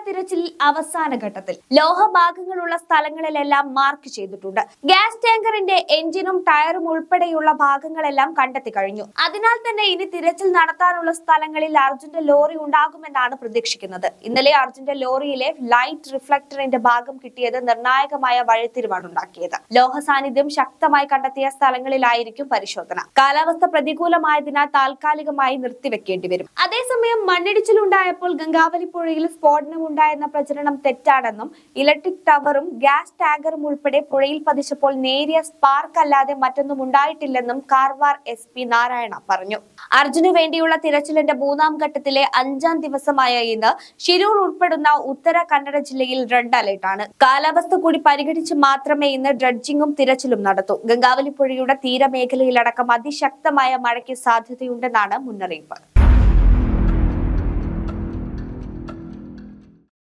തിരച്ചിൽ അവസാന ഘട്ടത്തിൽ. ലോഹഭാഗങ്ങളുള്ള സ്ഥലങ്ങളിലെല്ലാം മാർക്ക് ചെയ്തിട്ടുണ്ട്. ഗ്യാസ് ടാങ്കറിന്റെ എഞ്ചിനും ടയറും ഉൾപ്പെടെയുള്ള ഭാഗങ്ങളെല്ലാം കണ്ടെത്തി കഴിഞ്ഞു. അതിനാൽ തന്നെ ഇനി തിരച്ചിൽ നടത്താനുള്ള സ്ഥലങ്ങളിൽ അർജുന്റെ ലോറി ഉണ്ടാകുമെന്നാണ് പ്രതീക്ഷിക്കുന്നത്. ഇന്നലെ അർജുന്റെ ലോറിയിലെ ലൈറ്റ് റിഫ്ലക്ടറിന്റെ ഭാഗം കിട്ടിയത് നിർണായകമായ വഴിത്തിരിവാണ് ഉണ്ടാക്കിയത്. ലോഹ സാന്നിധ്യം ശക്തമായി കണ്ടെത്തിയ സ്ഥലങ്ങളിലായിരിക്കും പരിശോധന. കാലാവസ്ഥ പ്രതികൂലമായതിനാൽ താൽക്കാലികമായി നിർത്തിവെക്കേണ്ടി വരും. അതേസമയം മണ്ണിടിച്ചിലുണ്ടായപ്പോൾ ഗംഗാവലി പുഴയിൽ സ്ഫോടനം ഉണ്ടായെന്ന പ്രചരണം തെറ്റാണെന്നും ഇലക്ട്രിക് ടവറും ഗ്യാസ് ടാങ്കറും ഉൾപ്പെടെ പുഴയിൽ പതിച്ചപ്പോൾ നേരിയ സ്പാർക്ക് അല്ലാതെ മറ്റൊന്നും ഉണ്ടായിട്ടില്ലെന്നും കാർവാർ SP നാരായണ പറഞ്ഞു. അർജുനു വേണ്ടിയുള്ള തിരച്ചിലിന്റെ 3ാം ഘട്ടത്തിലെ 5ാം ദിവസമായ ഇന്ന് ശിരൂർ ഉൾപ്പെടുന്ന ഉത്തര കന്നഡ ജില്ലയിൽ റെഡ് അലർട്ടാണ്. കാലാവസ്ഥ കൂടി പരിഗണിച്ച് മാത്രമേ ഇന്ന് ഡ്രഡ്ജിംഗും തിരച്ചിലും നടത്തൂ. ഗംഗാവലി പുഴയുടെ തീരമേഖലയിലടക്കം അതിശക്തമായ മഴയ്ക്ക് സാധ്യതയുണ്ടെന്നാണ് മുന്നറിയിപ്പ്.